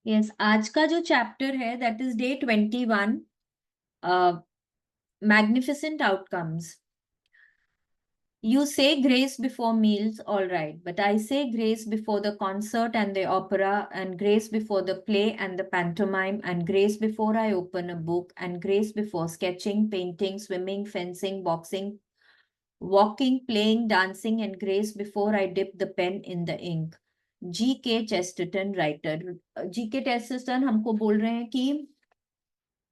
Yes, आज का जो चैप्टर है that is day 21, magnificent outcomes. You say grace before meals, all right, but I say grace before the concert and the opera, and grace before the play and the pantomime, and grace before I open a book, and grace before sketching, painting, swimming, fencing, boxing, walking, playing, dancing, and grace before I dip the pen in the ink. G.K. Chesterton, writer. G.K. Chesterton हमको बोल रहे हैं कि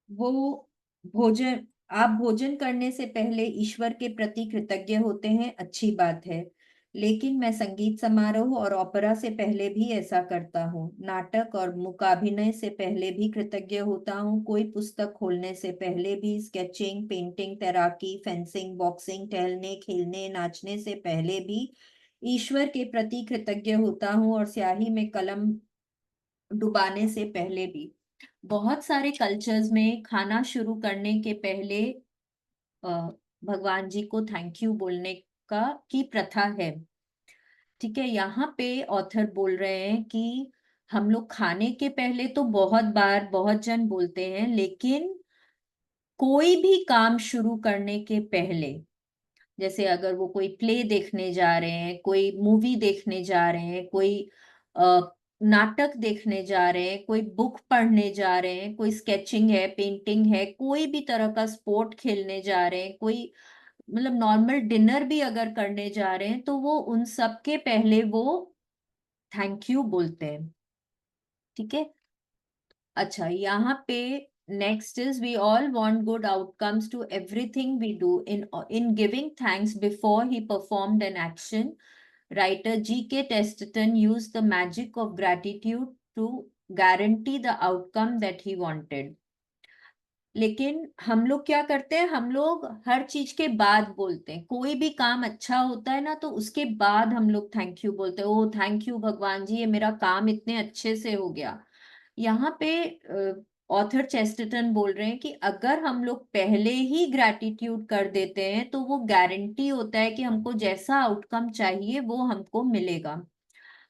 वो भोजन आप भोजन करने से पहले ईश्वर के प्रति कृतज्ञ होते हैं, अच्छी बात है। लेकिन मैं संगीत समारोह और ओपेरा से पहले भी ऐसा करता हूँ, नाटक और मूकाभिनय से पहले भी कृतज्ञ होता हूँ, कोई पुस्तक खोलने से पहले भी, स्केचिंग, पेंटिंग, तैराकी, फेंसिंग, बॉक्सिंग, टहलने, खेलने, नाचने से पहले भी ईश्वर के प्रति कृतज्ञ होता हूँ, और स्याही में कलम डुबाने से पहले भी। बहुत सारे कल्चर्स में खाना शुरू करने के पहले अ, भगवान जी को थैंक यू बोलने का की प्रथा है। ठीक है, यहाँ पे ऑथर बोल रहे हैं कि हम लोग खाने के पहले तो बहुत बार बहुत जन बोलते हैं, लेकिन कोई भी काम शुरू करने के पहले, जैसे अगर वो कोई प्ले देखने जा रहे हैं, कोई मूवी देखने जा रहे हैं, कोई अ, नाटक देखने जा रहे हैं, कोई बुक पढ़ने जा रहे हैं, कोई स्केचिंग है, पेंटिंग है, कोई भी तरह का स्पोर्ट खेलने जा रहे हैं, कोई मतलब नॉर्मल डिनर भी अगर करने जा रहे हैं, तो वो उन सब के पहले वो थैंक यू बोलते हैं। ठीक है। अच्छा, यहाँ पे next is we all want good outcomes to everything we do in giving thanks before he performed an action. Writer G.K. Chesterton used the magic of gratitude to guarantee the outcome that he wanted. लेकिन हम लोग क्या करते हैं, हम लोग हर चीज के बाद बोलते हैं। कोई भी काम अच्छा होता है ना, तो उसके बाद हम लोग थैंक यू बोलते हैं। ओ थैंक यू भगवान जी, ये मेरा काम इतने अच्छे से हो गया। यहाँ पे ऑथर चेस्टरटन बोल रहे हैं कि अगर हम लोग पहले ही ग्रैटिट्यूड कर देते हैं, तो वो गारंटी होता है कि हमको जैसा आउटकम चाहिए वो हमको मिलेगा।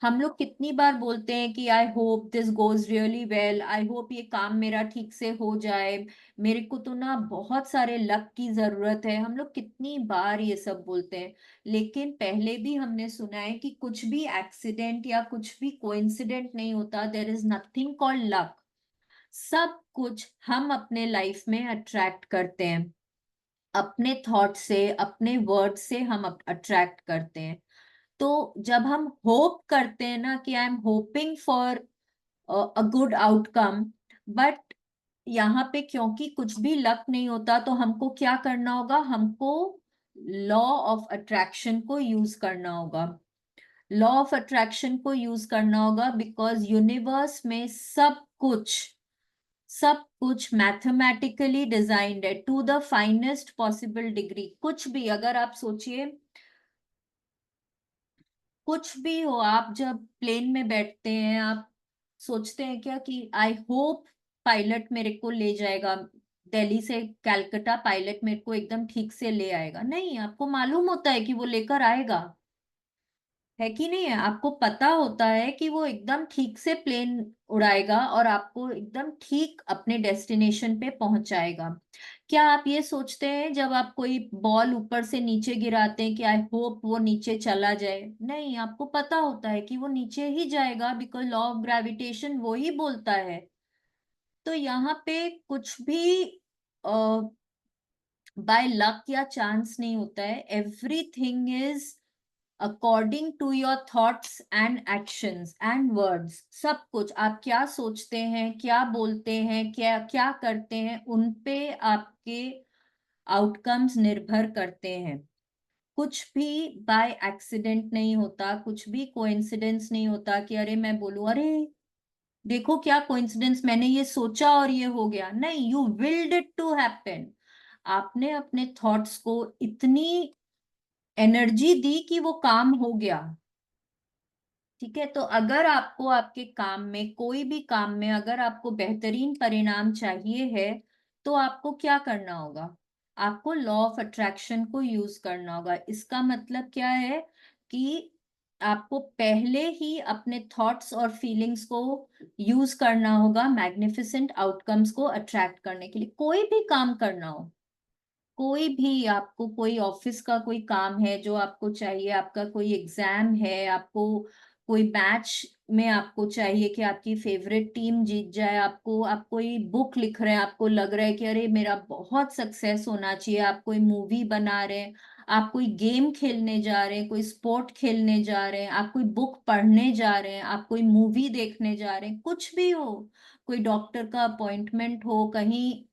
हम लोग कितनी बार बोलते हैं कि I hope this goes really well, I hope ये काम मेरा ठीक से हो जाए, मेरे को तो ना बहुत सारे लक की जरूरत है। हम लोग कितनी बार ये सब बोलते हैं, लेकिन पहले भी हमने सुना है कि कुछ भी एक्सीडेंट या कुछ भी कोइंसिडेंट नहीं होता। There is nothing called luck. सब कुछ हम अपने लाइफ में अट्रैक्ट करते हैं, अपने थॉट से, अपने वर्ड से हम अट्रैक्ट करते हैं। तो जब हम होप करते हैं ना कि I am hoping for a good outcome, but यहाँ पे क्योंकि कुछ भी लक नहीं होता, तो हमको क्या करना होगा, हमको लॉ ऑफ अट्रैक्शन को यूज करना होगा। लॉ ऑफ अट्रैक्शन को यूज करना होगा बिकॉज यूनिवर्स में सब कुछ मैथमेटिकली डिजाइंड है to the finest possible degree. कुछ भी अगर आप सोचिए, कुछ भी हो, आप जब प्लेन में बैठते हैं, आप सोचते हैं क्या कि आई होप पायलट मेरे को ले जाएगा दिल्ली से कलकत्ता, पायलट मेरे को एकदम ठीक से ले आएगा? नहीं, आपको मालूम होता है कि वो लेकर आएगा, है कि नहीं है? आपको पता होता है कि वो एकदम ठीक से प्लेन उड़ाएगा और आपको एकदम ठीक अपने डेस्टिनेशन पे पहुंचाएगा। क्या आप ये सोचते हैं जब आप कोई बॉल ऊपर से नीचे गिराते हैं कि आई होप वो नीचे चला जाए? नहीं, आपको पता होता है कि वो नीचे ही जाएगा, बिकॉज लॉ ऑफ ग्रेविटेशन वो ही बोलता है। तो यहाँ पे कुछ भी बाय लक या चांस नहीं होता है। Everything is according to your thoughts and actions and words. सब कुछ आप क्या सोचते हैं, क्या बोलते हैं, क्या क्या करते हैं, उन पे आपके आउटकम्स निर्भर करते हैं। कुछ भी बाय एक्सीडेंट नहीं होता, कुछ भी कोइंसिडेंस नहीं होता कि अरे मैं बोलूं अरे देखो क्या कोइंसिडेंस, मैंने ये सोचा और ये हो गया। नहीं, you willed it to happen. आपने अपने थॉट्स को इतनी एनर्जी दी कि वो काम हो गया। ठीक है, तो अगर आपको आपके काम में, कोई भी काम में अगर आपको बेहतरीन परिणाम चाहिए है, तो आपको क्या करना होगा? आपको लॉ ऑफ अट्रैक्शन को यूज करना होगा। इसका मतलब क्या है कि आपको पहले ही अपने थॉट्स और फीलिंग्स को यूज करना होगा मैग्निफिसेंट आउटकम्स को अट्रैक्ट करने के लिए। कोई भी काम करना हो, कोई भी, आपको कोई ऑफिस का कोई काम है जो आपको चाहिए, आपका कोई एग्जाम है, आपको कोई मैच में आपको चाहिए कि आपकी फेवरेट टीम जीत जाए, आपको, आप कोई बुक लिख रहे हैं, आपको लग रहा है कि अरे मेरा बहुत सक्सेस होना चाहिए, आप कोई मूवी बना रहे हैं, आप कोई गेम खेलने जा रहे हैं, कोई स्पोर्ट खेलने जा रहे हैं, आप कोई बुक पढ़ने जा रहे हैं, आप कोई मूवी देखने जा रहे हैं, कुछ भी हो, कोई डॉक्टर का अपॉइंटमेंट हो, कहीं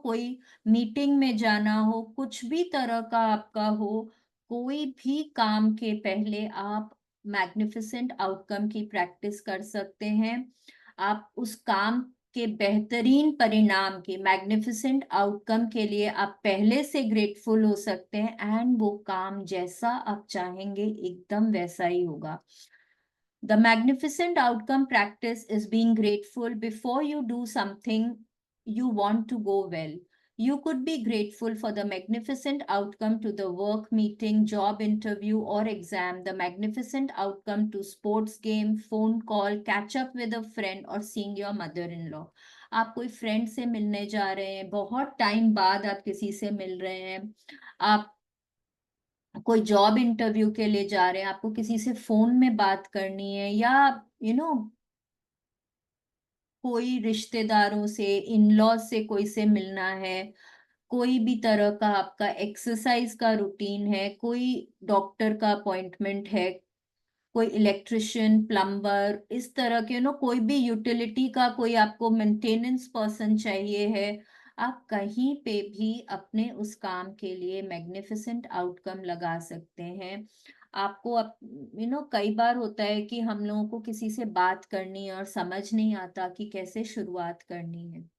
कोई मीटिंग में जाना हो, कुछ भी तरह का आपका हो, कोई भी काम के पहले आप मैग्निफिसेंट आउटकम की प्रैक्टिस कर सकते हैं। आप उस काम के बेहतरीन परिणाम के मैग्निफिसेंट आउटकम के लिए आप पहले से ग्रेटफुल हो सकते हैं, एंड वो काम जैसा आप चाहेंगे एकदम वैसा ही होगा। The magnificent outcome practice is being grateful before you do something you want to go well. You could be grateful for the magnificent outcome to the work meeting, job interview, or exam, the magnificent outcome to sports game, phone call, catch up with a friend, or seeing your mother-in-law. आप कोई friend से मिलने जा रहे हैं, बहुत time बाद आप किसी से मिल रहे हैं, आप कोई जॉब इंटरव्यू के लिए जा रहे हैं, आपको किसी से फोन में बात करनी है, या यू नो कोई रिश्तेदारों से, इन लॉ से कोई से मिलना है, कोई भी तरह का आपका एक्सरसाइज का रूटीन है, कोई डॉक्टर का अपॉइंटमेंट है, कोई इलेक्ट्रिशियन, प्लम्बर, इस तरह के कोई भी यूटिलिटी का कोई आपको मेंटेनेंस पर्सन चाहिए है, आप कहीं पे भी अपने उस काम के लिए मैग्निफिसेंट आउटकम लगा सकते हैं। आपको कई बार होता है कि हम लोगों को किसी से बात करनी है और समझ नहीं आता कि कैसे शुरुआत करनी है।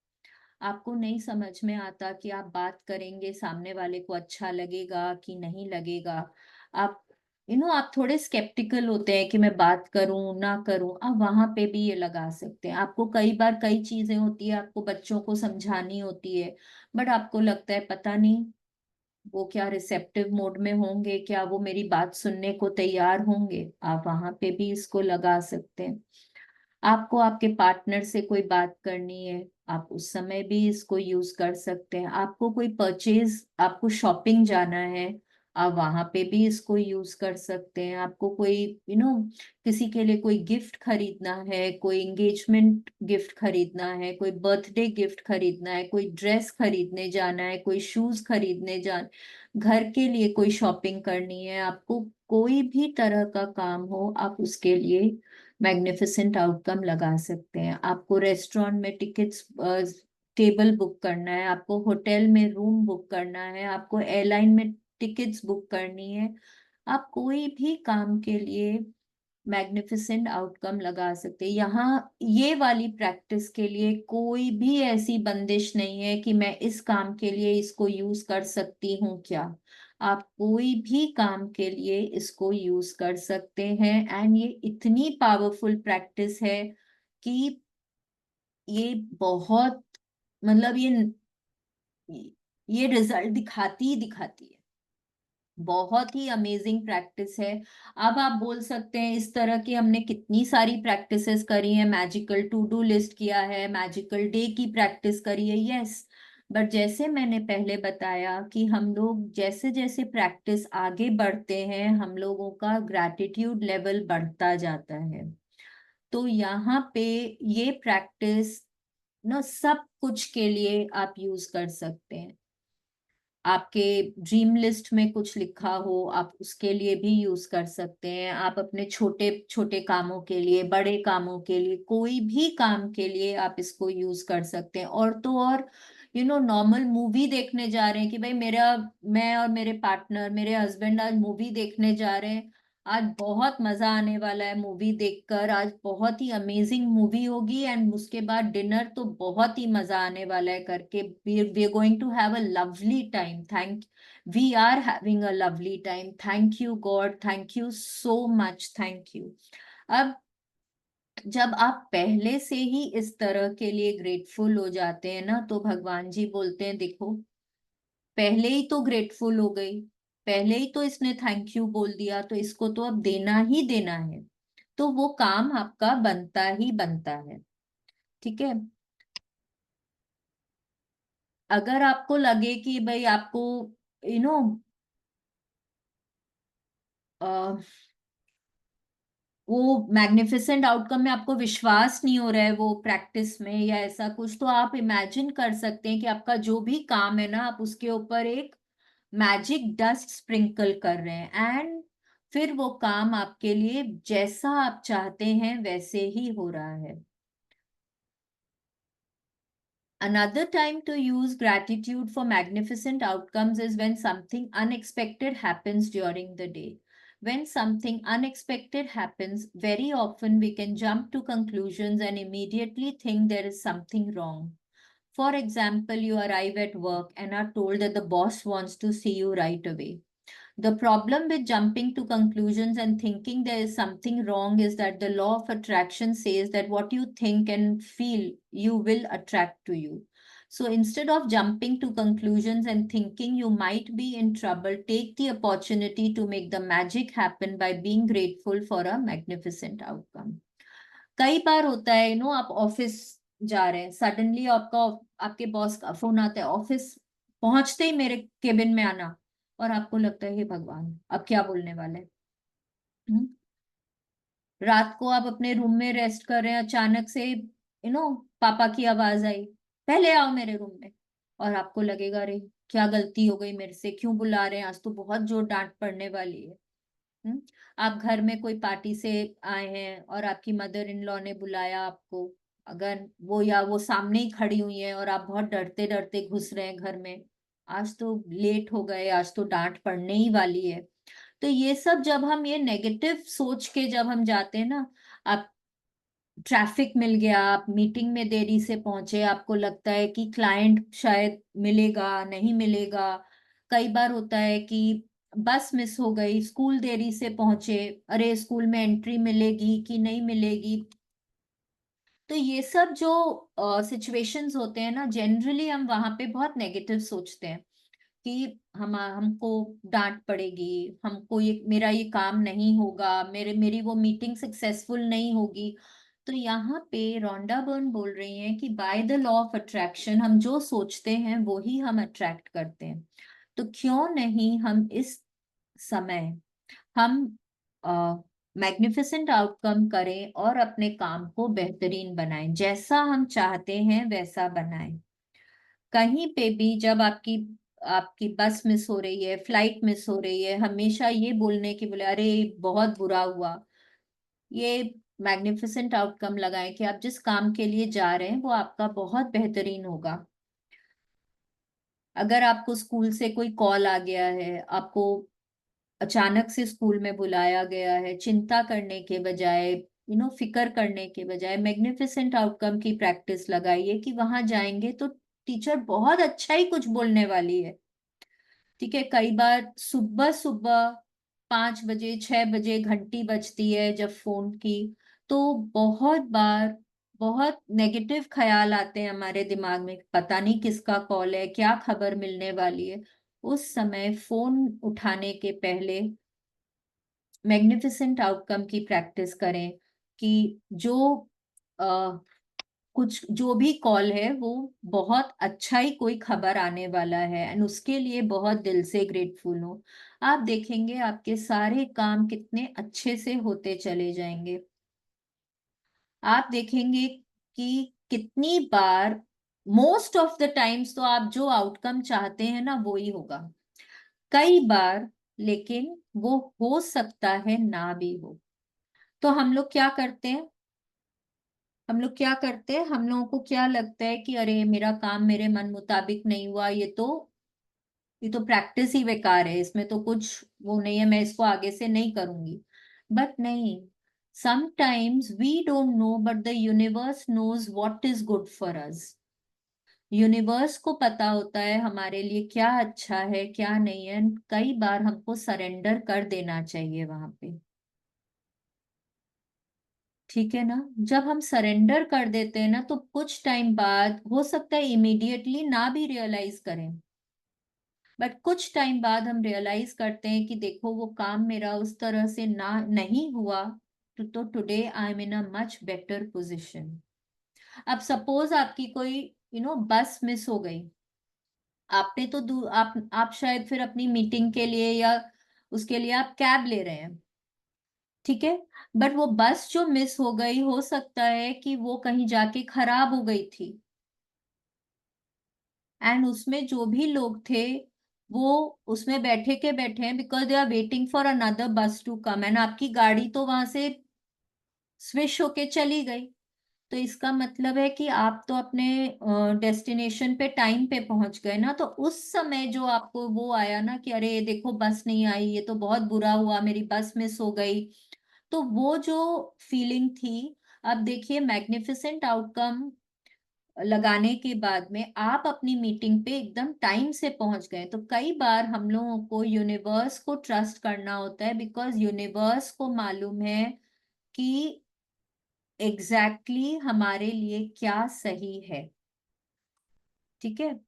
आपको नहीं समझ में आता कि आप बात करेंगे, सामने वाले को अच्छा लगेगा कि नहीं लगेगा। आप आप थोड़े स्केप्टिकल होते हैं कि मैं बात करूं ना करूं, आप वहां पे भी ये लगा सकते हैं। आपको कई बार कई चीजें होती है, आपको बच्चों को समझानी होती है, बट आपको लगता है पता नहीं वो क्या रिसेप्टिव मोड में होंगे, क्या वो मेरी बात सुनने को तैयार होंगे, आप वहां पे भी इसको लगा सकते हैं। आपको आपके पार्टनर से कोई बात करनी है, आप उस समय भी इसको यूज कर सकते हैं। आपको कोई परचेज, आपको शॉपिंग जाना है, आप वहां पे भी इसको यूज कर सकते हैं। आपको कोई किसी के लिए कोई गिफ्ट खरीदना है, कोई एंगेजमेंट गिफ्ट खरीदना है, कोई बर्थडे गिफ्ट खरीदना है, कोई ड्रेस खरीदने जाना है, कोई शूज खरीदने जाना, घर के लिए कोई शॉपिंग करनी है, आपको कोई भी तरह का काम हो, आप उसके लिए मैग्निफिसेंट आउटकम लगा सकते हैं। आपको रेस्टोरेंट में टिकट्स, टेबल बुक करना है, आपको होटल में रूम बुक करना है, आपको एयरलाइन में टिकट्स बुक करनी है, आप कोई भी काम के लिए मैग्निफिसेंट आउटकम लगा सकते हैं। यहाँ ये वाली प्रैक्टिस के लिए कोई भी ऐसी बंदिश नहीं है कि मैं इस काम के लिए इसको यूज कर सकती हूँ क्या। आप कोई भी काम के लिए इसको यूज कर सकते हैं, एंड ये इतनी पावरफुल प्रैक्टिस है कि ये बहुत, मतलब ये रिजल्ट दिखाती ही दिखाती है। बहुत ही अमेजिंग प्रैक्टिस है। अब आप बोल सकते हैं इस तरह की हमने कितनी सारी प्रैक्टिसेस करी हैं, मैजिकल टू डू लिस्ट किया है, मैजिकल डे की प्रैक्टिस करी है, यस, बट जैसे मैंने पहले बताया कि हम लोग जैसे जैसे प्रैक्टिस आगे बढ़ते हैं, हम लोगों का ग्रैटिट्यूड लेवल बढ़ता जाता है। तो यहाँ पे ये प्रैक्टिस ना सब कुछ के लिए आप यूज कर सकते हैं। आपके ड्रीम लिस्ट में कुछ लिखा हो, आप उसके लिए भी यूज कर सकते हैं। आप अपने छोटे छोटे कामों के लिए, बड़े कामों के लिए, कोई भी काम के लिए आप इसको यूज कर सकते हैं। और तो और नॉर्मल मूवी देखने जा रहे हैं कि भाई मेरा, मैं और मेरे पार्टनर, मेरे हस्बैंड आज मूवी देखने जा रहे हैं, आज बहुत मजा आने वाला है मूवी देखकर, आज बहुत ही अमेजिंग मूवी होगी, एंड उसके बाद डिनर तो बहुत ही मजा आने वाला है करके, we are going to have a lovely time, thank, we are having a lovely time, thank you God, thank you so much, thank you. अब जब आप पहले से ही इस तरह के लिए ग्रेटफुल हो जाते हैं ना, तो भगवान जी बोलते हैं देखो, पहले ही तो ग्रेटफुल हो गई, पहले ही तो इसने थैंक यू बोल दिया, तो इसको तो अब देना ही देना है, तो वो काम आपका बनता ही बनता है। ठीक है। अगर आपको लगे कि भाई आपको यू नो वो मैग्निफिसेंट आउटकम में आपको विश्वास नहीं हो रहा है वो प्रैक्टिस में या ऐसा कुछ, तो आप इमेजिन कर सकते हैं कि आपका जो भी काम है ना, आप उसके ऊपर एक मैजिक डस्ट स्प्रिंकल कर रहे हैं, एंड फिर वो काम आपके लिए जैसा आप चाहते हैं वैसे ही हो रहा है। Another time to use gratitude for magnificent outcomes is when something unexpected happens during the day. When something unexpected happens, very often we can jump to conclusions and immediately think there is something wrong. For example, you arrive at work and are told that the boss wants to see you right away. The problem with jumping to conclusions and thinking there is something wrong is that the law of attraction says that what you think and feel, you will attract to you. So instead of jumping to conclusions and thinking you might be in trouble, take the opportunity to make the magic happen by being grateful for a magnificent outcome. कई बार होता है आप office जा रहे हैं, suddenly आपका आपके boss का फोन आता है, ऑफिस पहुंचते ही मेरे केबिन में आना, और आपको लगता है हे भगवान अब क्या बोलने वाले हैं। हम्म? रात को आप अपने रूम में रेस्ट कर रहे हैं, अचानक से पापा की आवाज आई, पहले आओ मेरे रूम में, और आपको लगेगा अरे क्या गलती हो गई मेरे से, क्यों बुला रहे हैं, आज तो बहुत जोर डांट पड़ने वाली है। हम्म? आप घर में कोई पार्टी से आए हैं और आपकी मदर इन लॉ ने बुलाया आपको, अगर वो या वो सामने ही खड़ी हुई है और आप बहुत डरते डरते घुस रहे हैं घर में, आज तो लेट हो गए, आज तो डांट पड़ने ही वाली है। तो ये सब जब हम ये नेगेटिव सोच के जब हम जाते हैं ना, आप ट्रैफिक मिल गया, आप मीटिंग में देरी से पहुंचे, आपको लगता है कि क्लाइंट शायद मिलेगा नहीं मिलेगा, कई बार होता है कि बस मिस हो गई, स्कूल देरी से पहुंचे, अरे स्कूल में एंट्री मिलेगी कि नहीं मिलेगी। तो ये सब जो सिचुएशंस होते हैं ना, जनरली हम वहां पे बहुत नेगेटिव सोचते हैं कि हमको डांट पड़ेगी, हमको ये मेरा ये काम नहीं होगा, मेरी वो मीटिंग सक्सेसफुल नहीं होगी। तो यहाँ पे रोंडा बर्न बोल रही हैं कि by the law of attraction हम जो सोचते हैं वो ही हम अट्रैक्ट करते हैं। तो क्यों नहीं हम इस समय हम मैग्निफिसेंट आउटकम करें और अपने काम को बेहतरीन बनाएं, जैसा हम चाहते हैं वैसा बनाएं। कहीं पे भी जब आपकी आपकी बस मिस हो रही है, फ्लाइट मिस हो रही है, हमेशा ये बोलने की बोले अरे बहुत बुरा हुआ, ये मैग्निफिसेंट आउटकम लगाएं कि आप जिस काम के लिए जा रहे हैं वो आपका बहुत बेहतरीन होगा। अगर आपको स्कूल से कोई कॉल आ गया है, आपको अचानक से स्कूल में बुलाया गया है, चिंता करने के बजाय फिक्र करने के बजाय मैग्निफिसेंट आउटकम की प्रैक्टिस लगाइए कि वहां जाएंगे तो टीचर बहुत अच्छा ही कुछ बोलने वाली है। ठीक है। कई बार सुबह सुबह 5 बजे 6 बजे घंटी बजती है जब फोन की, तो बहुत बार बहुत नेगेटिव ख्याल आते हैं हमारे दिमाग में, पता नहीं किसका कॉल है, क्या खबर मिलने वाली है। उस समय फोन उठाने के पहले मैग्निफिसेंट आउटकम की प्रैक्टिस करें कि जो आ, कुछ जो भी कॉल है वो बहुत अच्छा ही कोई खबर आने वाला है, एंड उसके लिए बहुत दिल से ग्रेटफुल हो। आप देखेंगे आपके सारे काम कितने अच्छे से होते चले जाएंगे। आप देखेंगे कि कितनी बार, मोस्ट ऑफ द टाइम्स तो आप जो आउटकम चाहते हैं ना वो ही होगा। कई बार लेकिन वो हो सकता है ना भी हो। तो हम लोग क्या करते हैं, हम लोगों को क्या लगता है कि अरे मेरा काम मेरे मन मुताबिक नहीं हुआ, ये तो प्रैक्टिस ही बेकार है, इसमें तो कुछ वो नहीं है, मैं इसको आगे से नहीं करूंगी। बट नहीं, sometimes we don't know but the universe knows what is good for us. Universe को पता होता है हमारे लिए क्या अच्छा है क्या नहीं है। कई बार हमको सरेंडर कर देना चाहिए वहां पे। ठीक है ना। जब हम सरेंडर कर देते हैं ना, तो कुछ टाइम बाद हो सकता है इमीडिएटली ना भी रियलाइज करें, बट कुछ टाइम बाद हम रियलाइज करते हैं कि देखो वो काम मेरा उस तरह से नहीं हुआ, तो today I am in a much better position. अब सपोज आपकी कोई बस मिस हो गई, आपने तो आप शायद फिर अपनी मीटिंग के लिए या उसके लिए आप कैब ले रहे हैं, ठीक है, बट वो बस जो मिस हो गई, हो सकता है कि वो कहीं जाके खराब हो गई थी, एंड उसमें जो भी लोग थे वो उसमें बैठे के बैठे हैं because they are waiting for another bus to come, and आपकी गाड़ी तो वहां से स्विश होके चली गई। तो इसका मतलब है कि आप तो अपने डेस्टिनेशन पे टाइम पे पहुंच गए ना। तो उस समय जो आपको वो आया ना कि अरे देखो बस नहीं आई, ये तो बहुत बुरा हुआ, मेरी बस मिस हो गई, तो वो जो फीलिंग थी, अब देखिए मैग्निफिसेंट आउटकम लगाने के बाद में आप अपनी मीटिंग पे एकदम टाइम से पहुंच गए। तो कई बार हम लोगों को यूनिवर्स को ट्रस्ट करना होता है बिकॉज यूनिवर्स को मालूम है कि एग्जैक्टली हमारे लिए क्या सही है, ठीक है।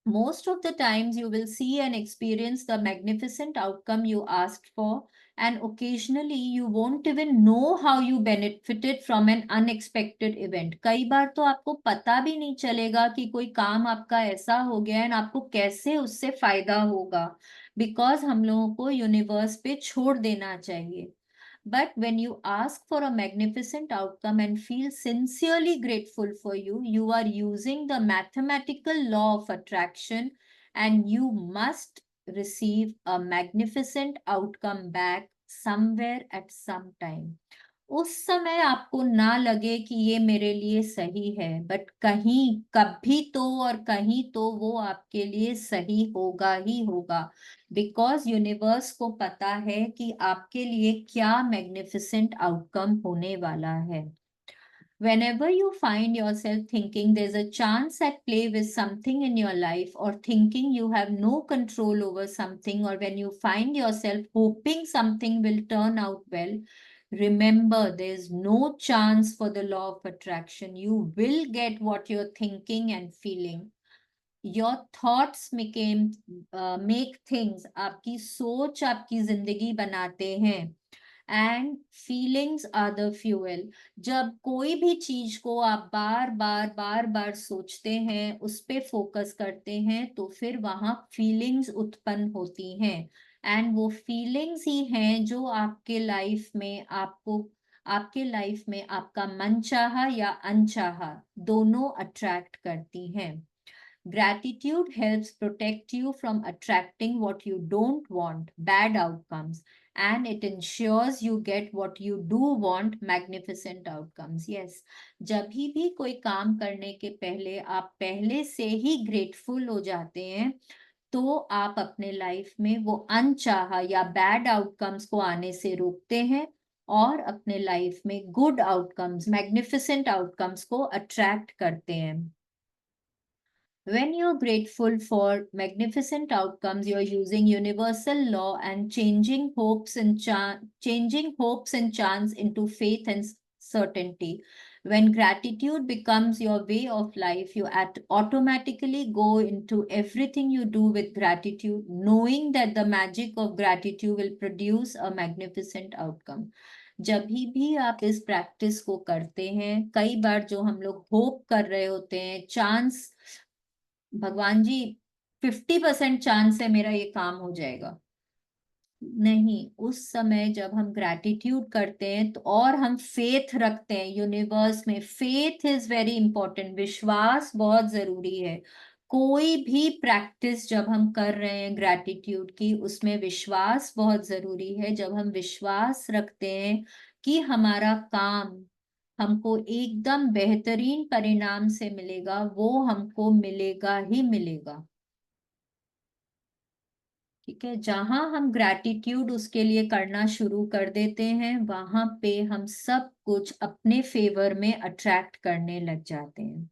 Most of the times, you will see and experience the magnificent outcome you asked for, and occasionally you won't even know how you benefited from an unexpected event. कई बार तो आपको पता भी नहीं चलेगा कि कोई काम आपका ऐसा हो गया है, आपको कैसे उससे फायदा होगा, बिकॉज हम लोगों को यूनिवर्स पे छोड़ देना चाहिए। But when you ask for a magnificent outcome and feel sincerely grateful for you, you are using the mathematical law of attraction, and you must receive a magnificent outcome back somewhere at some time. उस समय आपको ना लगे कि ये मेरे लिए सही है, बट कहीं कभी तो और कहीं तो वो आपके लिए सही होगा ही होगा, बिकॉज यूनिवर्स को पता है कि आपके लिए क्या मैग्निफिसेंट आउटकम होने वाला है। Whenever you find yourself thinking there's a chance at play with something in your life, or thinking you have no control over something, or when you find yourself hoping something will turn out well, remember there's no chance for the law of attraction. You will get what you're thinking and feeling. Your thoughts make things. आपकी सोच आपकी जिंदगी बनाते हैं, and feelings are the fuel. जब कोई भी चीज को आप बार बार बार बार सोचते हैं, उस पे फोकस करते हैं, तो फिर वहां फीलिंग्स उत्पन्न होती हैं, एंड वो फीलिंग्स ही हैं जो आपके लाइफ में आपका मनचाहा या अनचाहा दोनों अट्रैक्ट करती हैं। Gratitude helps protect you from attracting what you don't want, bad outcomes, and it ensures you get what you do want, magnificent outcomes. Yes, जब भी कोई काम करने के पहले आप पहले से ही ग्रेटफुल हो जाते हैं, तो आप अपने लाइफ में वो अनचाहा या बैड आउटकम्स को आने से रोकते हैं, और अपने लाइफ में गुड आउटकम्स, मैग्निफिसेंट आउटकम्स को अट्रैक्ट करते हैं। When you're grateful for magnificent outcomes, you're using universal law and changing hopes and chance into faith and certainty. When gratitude becomes your way of life, you automatically go into everything you do with gratitude, knowing that the magic of gratitude will produce a magnificent outcome. जब भी आप इस practice को करते हैं, कई बार जो हम लोग होप कर रहे होते हैं, चांस, भगवान जी 50% चांस है मेरा ये काम हो जाएगा, नहीं, उस समय जब हम ग्रैटिट्यूड करते हैं तो, और हम फेथ रखते हैं यूनिवर्स में, फेथ इज वेरी इंपॉर्टेंट, विश्वास बहुत जरूरी है। कोई भी प्रैक्टिस जब हम कर रहे हैं ग्रैटिट्यूड की, उसमें विश्वास बहुत जरूरी है। जब हम विश्वास रखते हैं कि हमारा काम हमको एकदम बेहतरीन परिणाम से मिलेगा, वो हमको मिलेगा ही मिलेगा, ठीक है। जहां हम ग्रैटिट्यूड उसके लिए करना शुरू कर देते हैं, वहां पे हम सब कुछ अपने फेवर में अट्रैक्ट करने लग जाते हैं।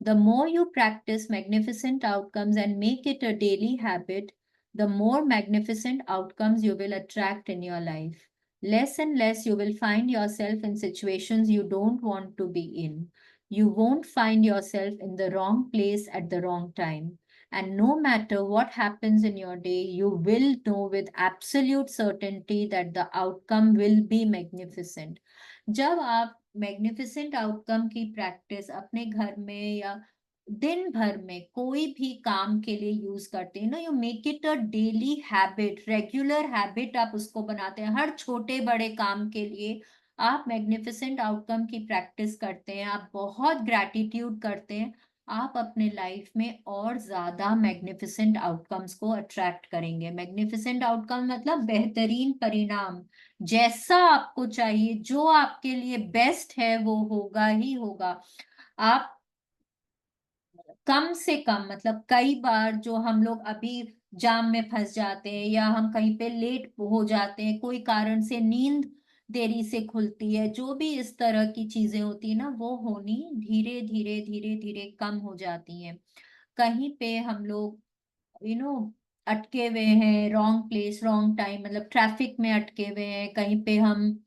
The more you practice magnificent outcomes and make it a daily habit, the more magnificent outcomes you will attract in your life. Less and less you will find yourself in situations you don't want to be in. You won't find yourself in the wrong place at the wrong time. And no matter what happens in your day, you will know with absolute certainty that the outcome will be magnificent. जब आप magnificent outcome की practice अपने घर में या दिन भर में कोई भी काम के लिए यूज करते हैं, you make it a daily habit, regular habit आप उसको बनाते हैं, हर छोटे बड़े काम के लिए आप मैग्निफिसेंट आउटकम की प्रैक्टिस करते हैं, आप बहुत ग्रैटिट्यूड करते हैं, आप अपने लाइफ में और ज्यादा मैग्निफिसेंट आउटकम्स को अट्रैक्ट करेंगे। मैग्निफिसेंट आउटकम मतलब बेहतरीन परिणाम, जैसा आपको चाहिए, जो आपके लिए बेस्ट है वो होगा ही होगा। आप कम से कम मतलब कई बार जो हम लोग अभी जाम में फंस जाते हैं या हम कहीं पे लेट हो जाते हैं, कोई कारण से नींद देरी से खुलती है, जो भी इस तरह की चीजें होती है ना, वो होनी धीरे धीरे धीरे धीरे कम हो जाती हैं। कहीं पे हम लोग यू नो अटके हुए हैं, रॉन्ग प्लेस रॉन्ग टाइम, मतलब ट्रैफिक में अटके हुए हैं, कहीं पे हम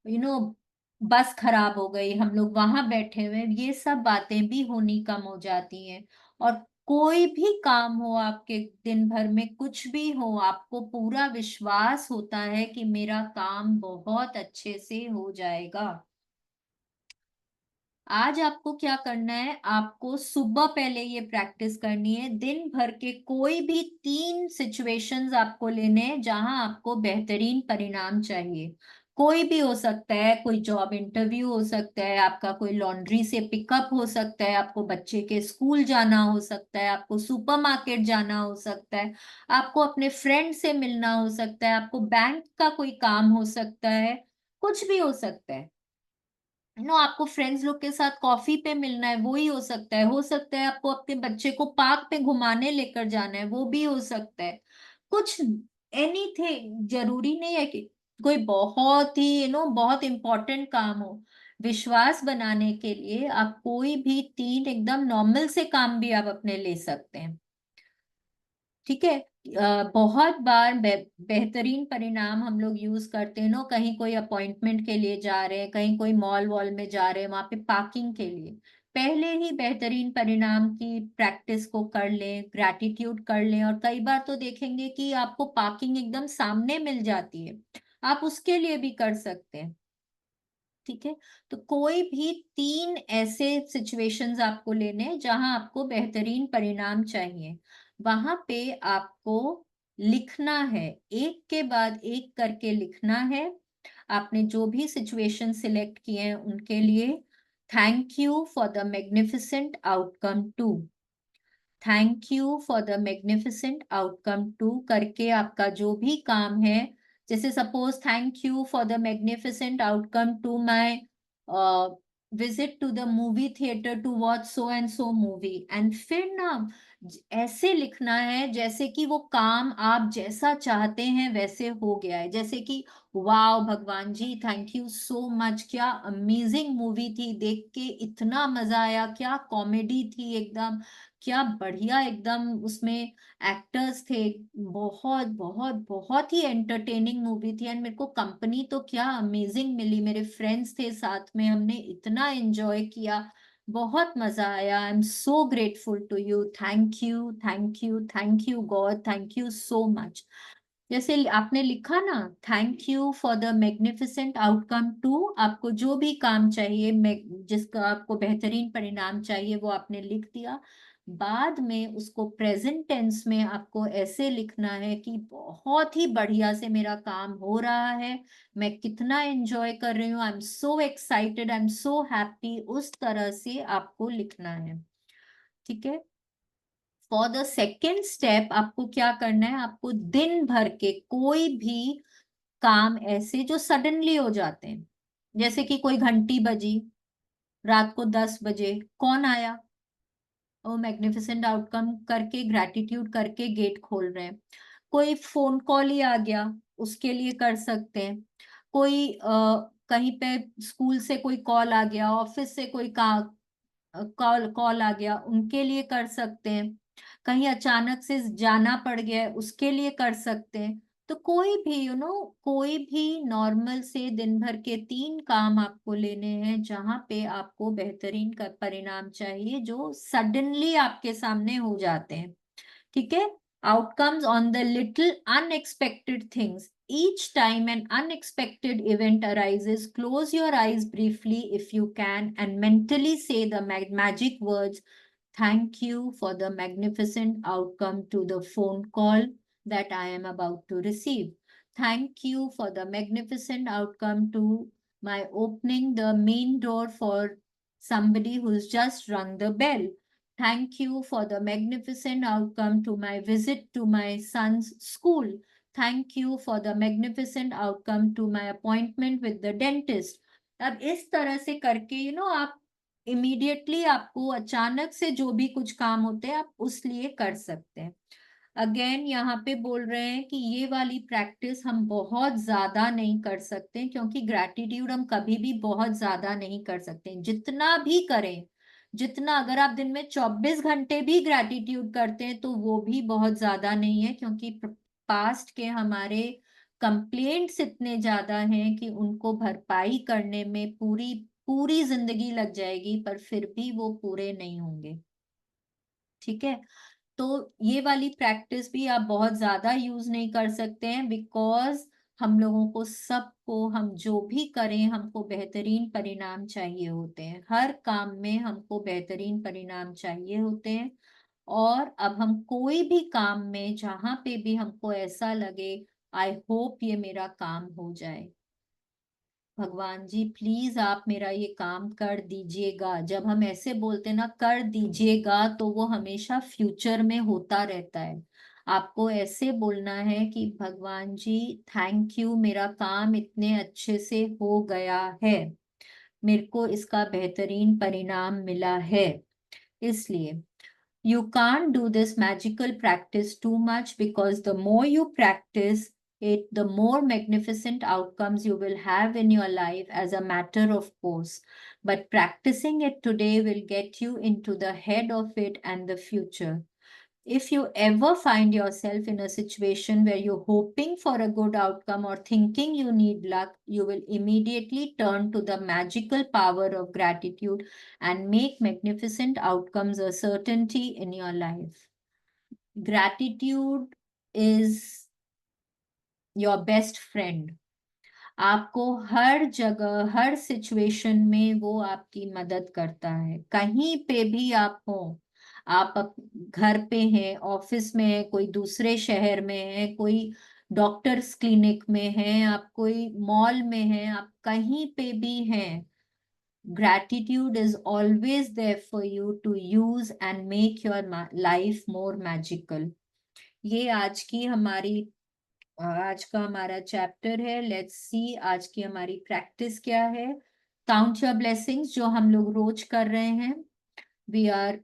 यू नो बस खराब हो गई, हम लोग वहां बैठे हुए हैं, ये सब बातें भी होनी कम हो जाती हैं। और कोई भी काम हो आपके दिन भर में, कुछ भी हो, आपको पूरा विश्वास होता है कि मेरा काम बहुत अच्छे से हो जाएगा। आज आपको क्या करना है, आपको सुबह पहले ये प्रैक्टिस करनी है, दिन भर के कोई भी 3 सिचुएशंस आपको लेने हैं जहां आपको बेहतरीन परिणाम चाहिए। कोई भी हो सकता है, कोई जॉब इंटरव्यू हो सकता है, आपका कोई लॉन्ड्री से पिकअप हो सकता है, आपको बच्चे के स्कूल जाना हो सकता है, आपको सुपरमार्केट जाना हो सकता है, आपको अपने फ्रेंड से मिलना हो सकता है, आपको बैंक का कोई काम हो सकता है, कुछ भी हो सकता है। आपको फ्रेंड्स लोग के साथ कॉफी पे मिलना है, वो ही हो सकता है आपको अपने बच्चे को पार्क पे घुमाने लेकर जाना है, वो भी हो सकता है। कुछ एनीथिंग, जरूरी नहीं है कि कोई बहुत ही बहुत इंपॉर्टेंट काम हो। विश्वास बनाने के लिए आप कोई भी 3 एकदम नॉर्मल से काम भी आप अपने ले सकते हैं। ठीक है। बहुत बार बेहतरीन परिणाम हम लोग यूज करते हैं, कहीं कोई अपॉइंटमेंट के लिए जा रहे हैं, कहीं कोई मॉल वॉल में जा रहे हैं, वहां पे पार्किंग के लिए पहले ही बेहतरीन परिणाम की प्रैक्टिस को कर लें, ग्रैटिट्यूड कर लें, और कई बार तो देखेंगे कि आपको पार्किंग एकदम सामने मिल जाती है, आप उसके लिए भी कर सकते हैं। ठीक है। तो कोई भी 3 ऐसे सिचुएशंस आपको लेने हैं जहां आपको बेहतरीन परिणाम चाहिए, वहां पे आपको लिखना है, एक के बाद एक करके लिखना है। आपने जो भी सिचुएशन सिलेक्ट किए हैं उनके लिए thank you for the magnificent outcome to, thank you for the magnificent outcome to करके आपका जो भी काम है, जैसे suppose thank you for the magnificent outcome to my visit to the movie theatre to watch so and so movie, and फिर ना ऐसे लिखना है जैसे कि वो काम आप जैसा चाहते हैं वैसे हो गया है, जैसे कि वाह भगवान जी थैंक यू सो मच, क्या अमेजिंग मूवी थी, देख के इतना मजा आया, क्या कॉमेडी थी एकदम, क्या बढ़िया एकदम उसमें एक्टर्स थे, बहुत बहुत बहुत ही एंटरटेनिंग मूवी थी, एंड मेरे को कंपनी तो क्या अमेजिंग मिली, मेरे फ्रेंड्स थे साथ में, हमने इतना एंजॉय किया, बहुत मजा आया, I am so grateful to you, thank you thank you thank you God, thank you so much. जैसे आपने लिखा ना thank you for the magnificent outcome to, आपको जो भी काम चाहिए, जिसका आपको बेहतरीन परिणाम चाहिए, वो आपने लिख दिया। बाद में उसको प्रेजेंट टेंस में आपको ऐसे लिखना है कि बहुत ही बढ़िया से मेरा काम हो रहा है, मैं कितना एंजॉय कर रही हूँ, आई am so excited, I am so happy, उस तरह से आपको लिखना है। ठीक है। फॉर द सेकेंड स्टेप आपको क्या करना है, आपको दिन भर के कोई भी काम ऐसे जो सडनली हो जाते हैं, जैसे कि कोई घंटी बजी रात को 10 बजे, कौन आया, वो मैग्निफिसेंट आउटकम करके ग्रैटिट्यूड करके गेट खोल रहे हैं, कोई फोन कॉल ही आ गया उसके लिए कर सकते हैं, कोई कहीं पे स्कूल से कोई कॉल आ गया, ऑफिस से कोई कॉल कॉल आ गया उनके लिए कर सकते हैं, कहीं अचानक से जाना पड़ गया है उसके लिए कर सकते हैं। तो कोई भी कोई भी नॉर्मल से दिन भर के 3 काम आपको लेने हैं जहां पे आपको बेहतरीन का परिणाम चाहिए, जो सडनली आपके सामने हो जाते हैं। ठीक है, outcomes on the little unexpected things. Each time an unexpected event arises, close your eyes briefly if you can and mentally say the magic words, thank you for the magnificent outcome to the phone call that I am about to receive. Thank you for the magnificent outcome to my opening the main door for somebody who's just rung the bell. Thank you for the magnificent outcome to my visit to my son's school. Thank you for the magnificent outcome to my appointment with the dentist. अब इस तरह से करके आप immediately आपको अचानक से जो भी कुछ काम होते हैं आप उस लिए कर सकते हैं। अगेन यहाँ पे बोल रहे हैं कि ये वाली प्रैक्टिस हम बहुत ज्यादा नहीं कर सकते क्योंकि ग्रैटिट्यूड हम कभी भी बहुत ज्यादा नहीं कर सकते, जितना भी करें, जितना अगर आप दिन में 24 घंटे भी ग्रैटिट्यूड करते हैं तो वो भी बहुत ज्यादा नहीं है, क्योंकि पास्ट के हमारे कंप्लेंट्स इतने ज्यादा हैं कि उनको भरपाई करने में पूरी पूरी जिंदगी लग जाएगी, पर फिर भी वो पूरे नहीं होंगे। ठीक है, तो ये वाली प्रैक्टिस भी आप बहुत ज्यादा यूज नहीं कर सकते हैं, बिकॉज हम लोगों को सबको, हम जो भी करें हमको बेहतरीन परिणाम चाहिए होते हैं, हर काम में हमको बेहतरीन परिणाम चाहिए होते हैं। और अब हम कोई भी काम में जहां पे भी हमको ऐसा लगे आई होप ये मेरा काम हो जाए, भगवान जी प्लीज आप मेरा ये काम कर दीजिएगा, जब हम ऐसे बोलते ना कर दीजिएगा तो वो हमेशा फ्यूचर में होता रहता है। आपको ऐसे बोलना है कि भगवान जी थैंक यू, मेरा काम इतने अच्छे से हो गया है, मेरे को इसका बेहतरीन परिणाम मिला है। इसलिए you can't do this magical practice too much, because the more you practice it, the more magnificent outcomes you will have in your life as a matter of course. But practicing it today will get you into the head of it and the future. If you ever find yourself in a situation where you're hoping for a good outcome or thinking you need luck, you will immediately turn to the magical power of gratitude and make magnificent outcomes a certainty in your life. Gratitude is your best friend. आपको हर जगह हर situation में वो आपकी मदद करता है, कहीं पे भी आप हो, आप घर पे हैं, ऑफिस में है, कोई दूसरे शहर में है, कोई डॉक्टर्स क्लिनिक में है, आप कोई मॉल में हैं, आप कहीं पे भी हैं, gratitude is always there for you to use and make your life more magical. ये आज का हमारा चैप्टर है। लेट्स सी आज की हमारी प्रैक्टिस क्या है। काउंट योर ब्लेसिंग्स जो हम लोग रोज कर रहे हैं, we are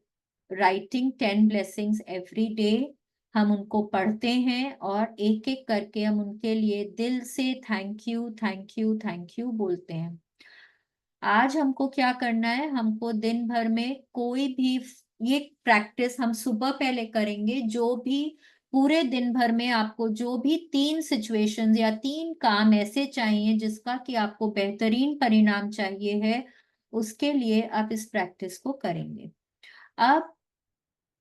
writing 10 blessings every day. हम उनको पढ़ते हैं और एक एक करके हम उनके लिए दिल से thank you thank you thank you बोलते हैं। आज हमको क्या करना है, हमको दिन भर में कोई भी, ये प्रैक्टिस हम सुबह पहले करेंगे, जो भी पूरे दिन भर में आपको जो भी 3 सिचुएशंस या 3 काम ऐसे चाहिए जिसका कि आपको बेहतरीन परिणाम चाहिए है, उसके लिए आप इस प्रैक्टिस को करेंगे। अब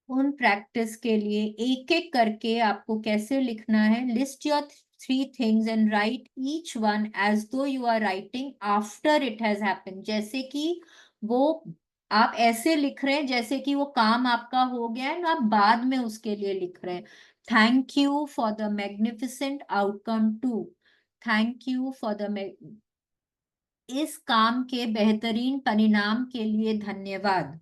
उन प्रैक्टिस के लिए एक एक करके आपको कैसे लिखना है, list your 3 things and write each one as though you are writing after it has happened, जैसे कि वो आप ऐसे लिख रहे हैं जैसे कि वो काम आपका हो गया है ना, आप बाद में उसके लिए लिख रहे हैं। Thank you for the magnificent outcome to, thank you for the, इस काम के बेहतरीन परिणाम के लिए धन्यवाद।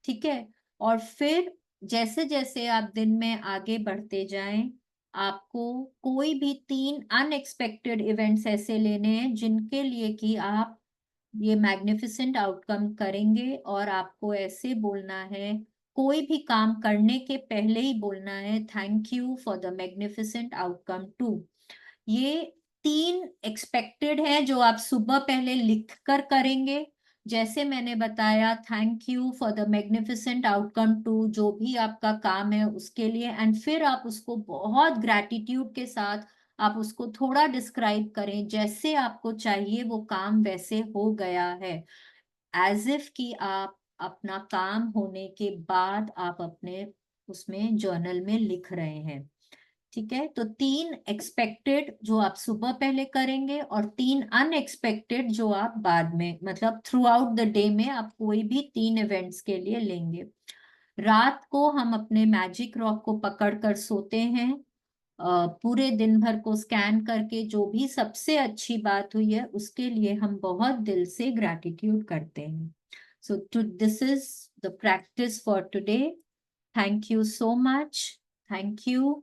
ठीक है, और फिर जैसे जैसे आप दिन में आगे बढ़ते जाएं, आपको कोई भी 3 अनएक्सपेक्टेड इवेंट्स ऐसे लेने हैं जिनके लिए कि आप ये मैग्निफिसेंट आउटकम करेंगे, और आपको ऐसे बोलना है, कोई भी काम करने के पहले ही बोलना है thank you for the magnificent outcome to. ये 3 एक्सपेक्टेड है जो आप सुबह पहले लिख कर करेंगे, जैसे मैंने बताया thank you for the magnificent outcome to जो भी आपका काम है उसके लिए, एंड फिर आप उसको बहुत ग्रैटिट्यूड के साथ आप उसको थोड़ा डिस्क्राइब करें, जैसे आपको चाहिए वो काम वैसे हो गया है, एज इफ कि आप अपना काम होने के बाद आप अपने उसमें जर्नल में लिख रहे हैं। ठीक है, तो 3 एक्सपेक्टेड जो आप सुबह पहले करेंगे और 3 अनएक्सपेक्टेड जो आप बाद में, मतलब थ्रू आउट द डे में आप कोई भी 3 इवेंट्स के लिए लेंगे। रात को हम अपने मैजिक रॉक को पकड़ कर सोते हैं, पूरे दिन भर को स्कैन करके जो भी सबसे अच्छी बात हुई है उसके लिए हम बहुत दिल से ग्रैटिट्यूड करते हैं। So this is the practice for today. Thank you so much. Thank you.